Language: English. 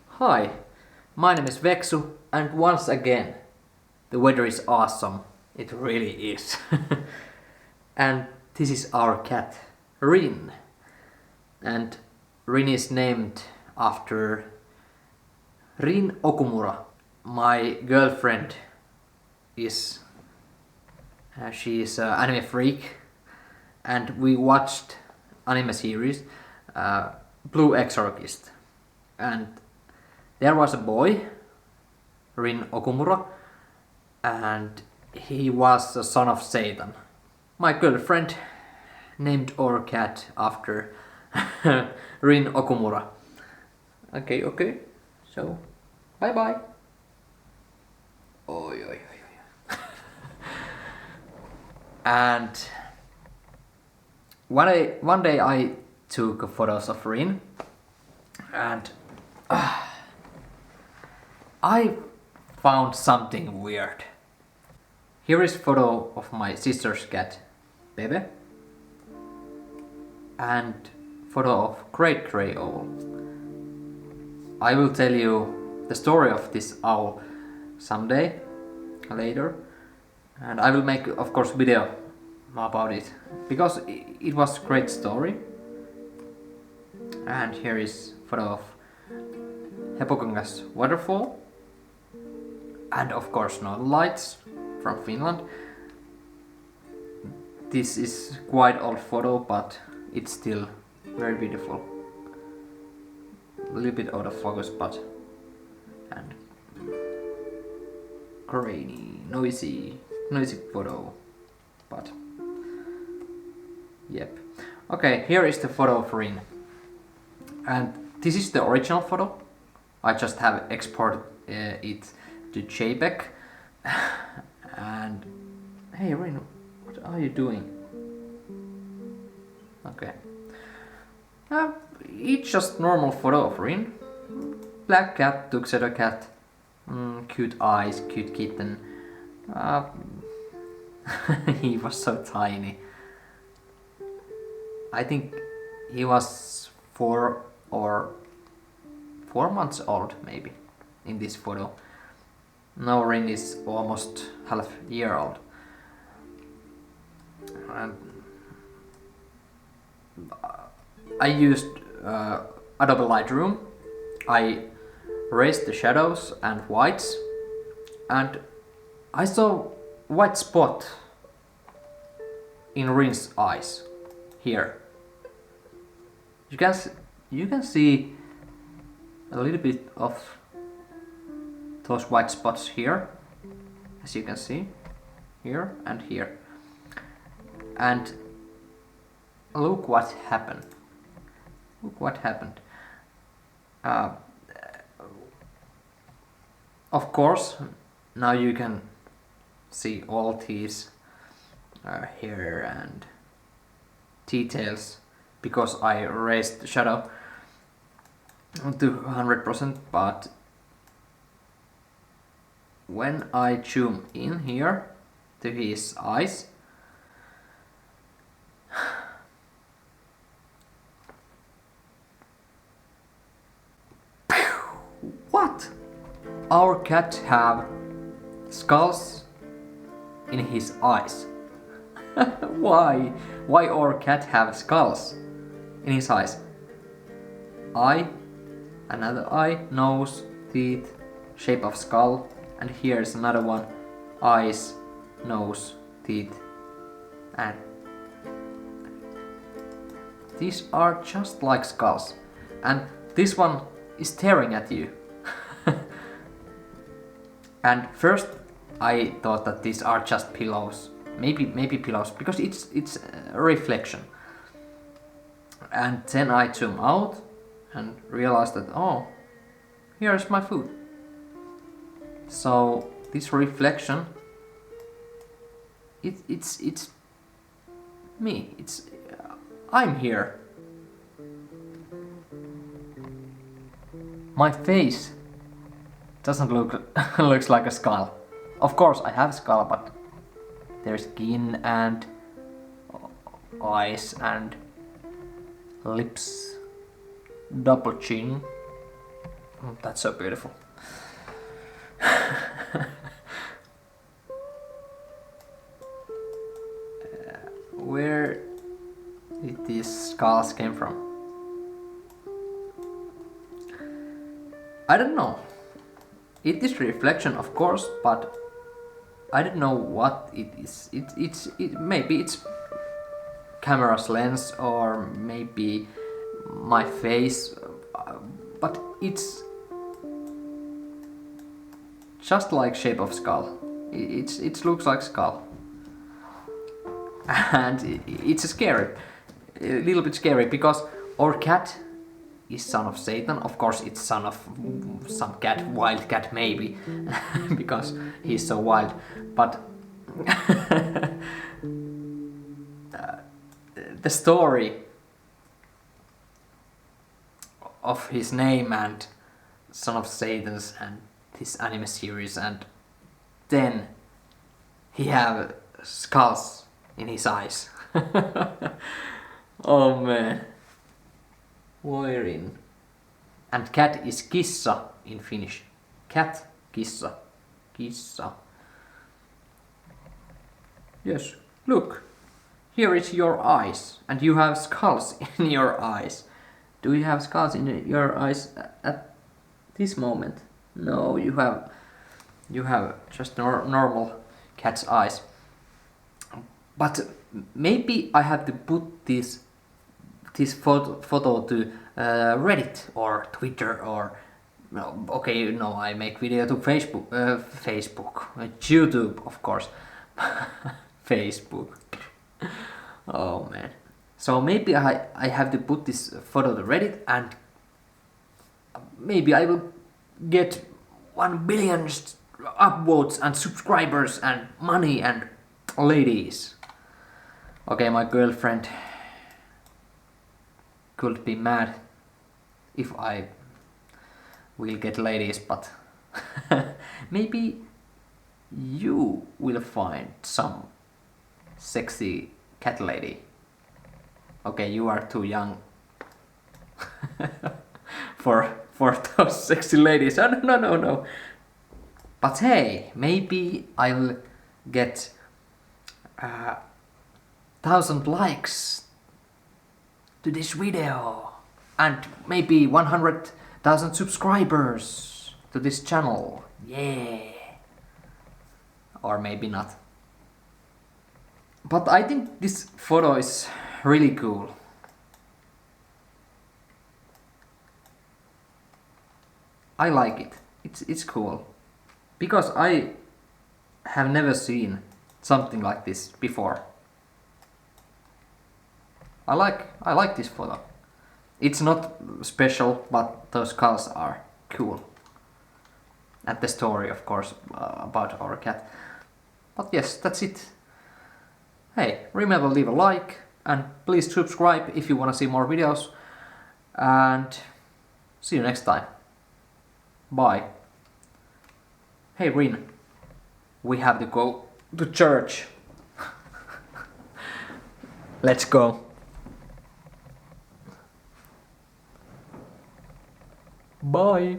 Hi, my name is Veksu, and once again, the weather is awesome. It really is. And this is our cat, Rin. And Rin is named after Rin Okumura. My girlfriend is she is an anime freak, and we watched anime series Blue Exorcist, and there was a boy, Rin Okumura, and he was the son of Satan. My girlfriend named our cat after Rin Okumura. Okay, so bye bye. Oi. And one day I took photos of Rin, and I found something weird. Here is photo of my sister's cat, Bebe, and photo of great grey owl. I will tell you the story of this owl someday later, and I will make, of course, video about it because it was a great story. And here is photo of Hepokangas waterfall, and of course Northern Lights from Finland. This is quite old photo, but it's still very beautiful. A little bit out of focus, but and grainy, noisy photo, but yep. Okay, here is the photo of Rin, and this is the original photo. I just have exported it to JPEG. And hey Rin, what are you doing? Okay. It's just normal photo of Rin. Black cat, tuxedo cat, cute eyes, cute kitten. He was so tiny. I think he was 4 months old maybe in this photo. Now Rin is almost half year old. And I used Adobe Lightroom. I raised the shadows and whites, and I saw white spot in Rin's eyes here. You can see a little bit of those white spots here, as you can see, here and here. And look what happened. Of course, now you can see all these hair and details because I raised the shadow to 100%, but when I zoom in here to his eyes, what? Our cat have skulls in his eyes. Why? Why our cat have skulls in his eyes? Eye, another eye, nose, teeth, shape of skull, and here's another one, eyes, nose, teeth, and these are just like skulls. And this one is staring at you. And first I thought that these are just pillows, maybe pillows, because it's a reflection. And then I zoom out and realized that, oh, here's my food. So this reflection, it's me. I'm here. My face doesn't looks like a skull. Of course I have a skull, but there's skin and eyes and lips, double chin. That's so beautiful. Where did these skulls came from? I don't know. It is reflection, of course, but I don't know what it is. Maybe it's camera's lens or maybe my face, but it's just like shape of skull. It looks like skull, and it's scary, a little bit scary, because our cat is son of Satan. Of course, it's son of some cat, wild cat maybe, because he's so wild. But the story of his name and son of Satan's and his anime series, and then he have skulls in his eyes. Oh man. Wherein? And cat is kissa in Finnish. Cat, kissa, kissa. Yes, look. Here is your eyes, and you have skulls in your eyes. Do you have skulls in your eyes at this moment? No, you have just normal cat's eyes. But maybe I have to put this photo to Reddit or Twitter or I make video to Facebook, YouTube, of course. Facebook. Oh man. So maybe I have to put this photo to Reddit, and maybe I will get 1 billion upvotes and subscribers and money and ladies. Okay, my girlfriend could be mad if I will get ladies, but maybe you will find some sexy cat lady. Okay, you are too young for those sexy ladies. Oh, no. But hey, maybe I'll get 1,000 likes to this video and maybe 100,000 subscribers to this channel. Yeah. Or maybe not. But I think this photo is really cool. I like it. It's cool. Because I have never seen something like this before. I like this photo. It's not special, but those skulls are cool. And the story, of course, about our cat. But yes, that's it. Hey, remember leave a like and please subscribe if you want to see more videos. And see you next time. Bye. Hey Rin, we have to go to church. Let's go. Bye.